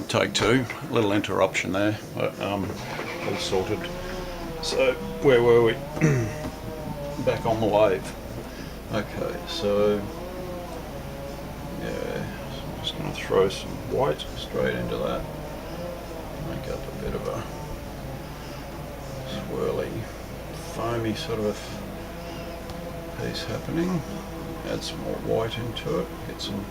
Take two, a little interruption there, but all sorted. So where were we? Back on the wave. Okay, so yeah, so I'm just going to throw some white straight into that. Make up a bit of a swirly, foamy sort of piece happening. Add some more white into it, get some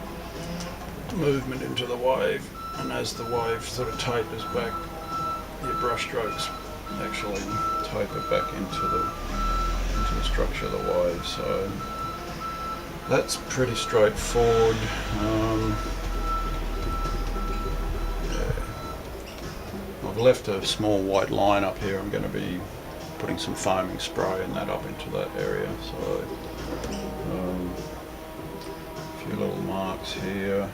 movement into the wave, and as the wave sort of tapers back, your brush strokes actually taper back into the structure of the wave. So that's pretty straightforward. Yeah. I've left a small white line up here. I'm going to be putting some foaming spray and that up into that area. So a few little marks here.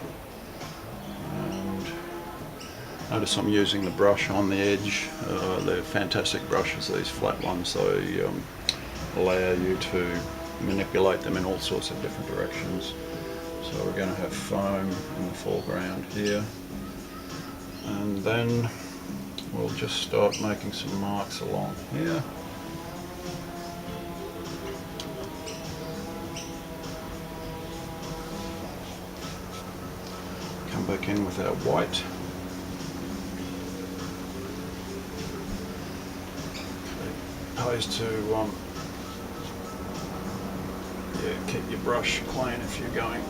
And notice I'm using the brush on the edge. They're fantastic brushes, these flat ones. They allow you to manipulate them in all sorts of different directions. So we're going to have foam in the foreground here. And then we'll just start making some marks along here. Come back in with our white. Opposed to keep your brush clean if you're going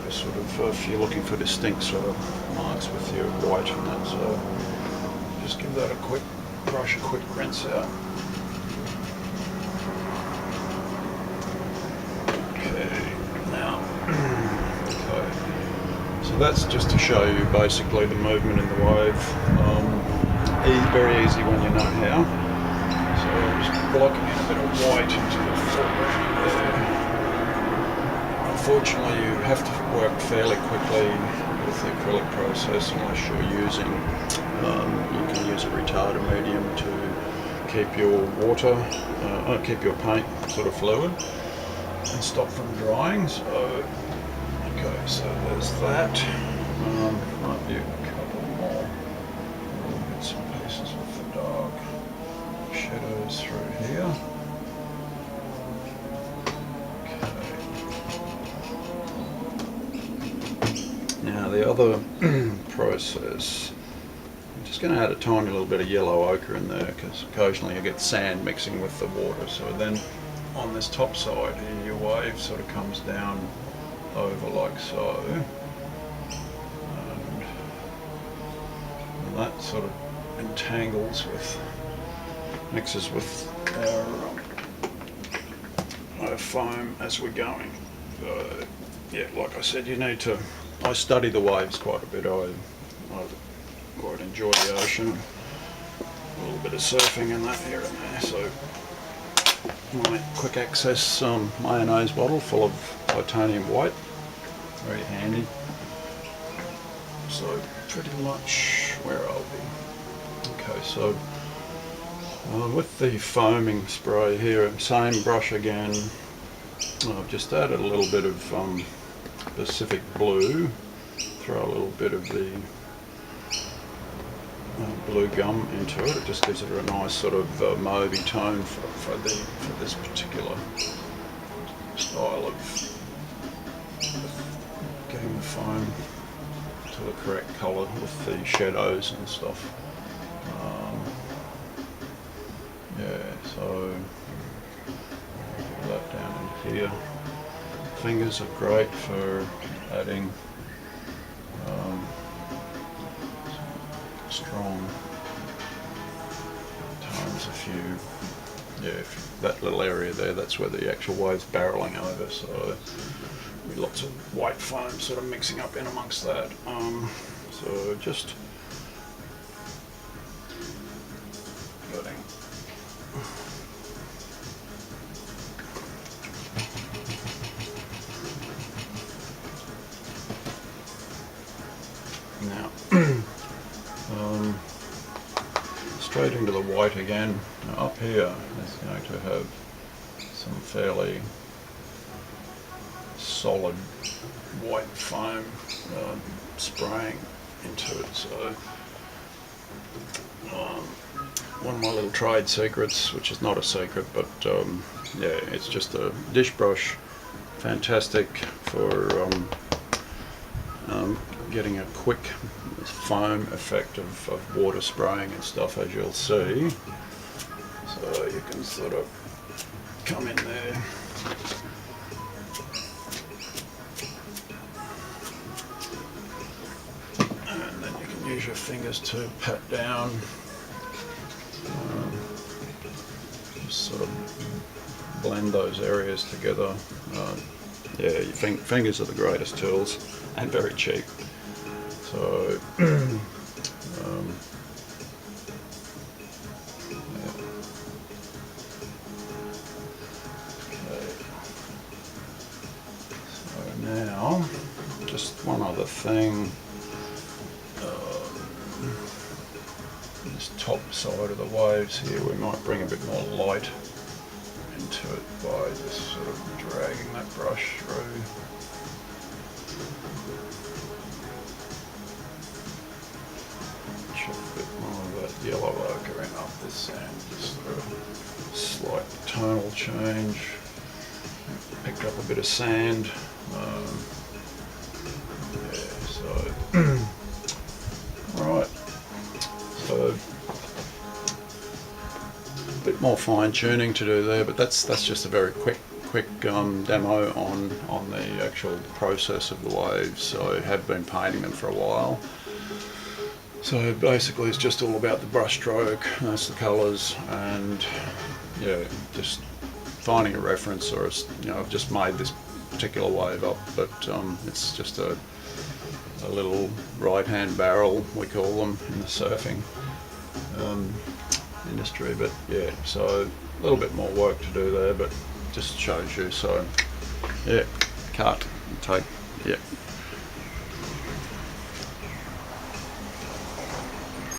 sort of if you're looking for distinct sort of marks with your white and that. So just give that a quick rinse out. Okay, now okay. So that's just to show you basically the movement in the wave. Very easy when you know how. So I'm just blocking in a bit of white into the foreground there. Unfortunately, you have to work fairly quickly with the acrylic process unless you're using, you can use a retarder medium to keep your keep your paint sort of fluid and stop from drying. So, okay, so there's that. Might be a couple more bits and pieces of the dark shadows through here. Now the other process, I'm just going to add a tiny little bit of yellow ochre in there because occasionally you get sand mixing with the water. So then on this top side here, your wave sort of comes down over like so, and that sort of mixes with our foam as we're going. So yeah, like I said, I study the waves quite a bit. I quite enjoy the ocean, a little bit of surfing and that here and there. So my quick access mayonnaise bottle full of titanium white, very handy. So pretty much where I'll be. Okay, so with the foaming spray here, same brush again. I've just added a little bit of Pacific blue, throw a little bit of the blue gum into it. It just gives it a nice sort of mauvey tone for this particular style of getting the foam to the correct colour with the shadows and stuff. Yeah, so put that down in here. Fingers are great for adding strong tones. If that little area there, that's where the actual wave's barreling over, so there'll be lots of white foam sort of mixing up in amongst that. So just letting now straight into the white again. Now up here is going to have some fairly solid white foam spraying into it. So one of my little trade secrets, which is not a secret, but yeah, it's just a dish brush, fantastic for getting a quick foam effect of water spraying and stuff, as you'll see. So you can sort of come in there, and then you can use your fingers to pat down, just sort of blend those areas together. Yeah, your fingers are the greatest tools and very cheap. So yeah. Okay. So now, just one other thing. This top side of the waves here, we might bring a bit more light into it by just sort of dragging that brush through. Chuck a bit more of that yellow ochre in up this sand, just sort of slight tonal change. Picked up a bit of sand. Yeah, so alright. So a bit more fine tuning to do there, but that's just a very quick demo on the actual process of the waves. So I have been painting them for a while. So basically it's just all about the brush stroke, that's the colours, and yeah, just finding a reference, or you know, I've just made this particular wave up, but it's just a little right-hand barrel, we call them in the surfing industry. But yeah, so a little bit more work to do there, but just shows you. So yeah, cut, take, yeah.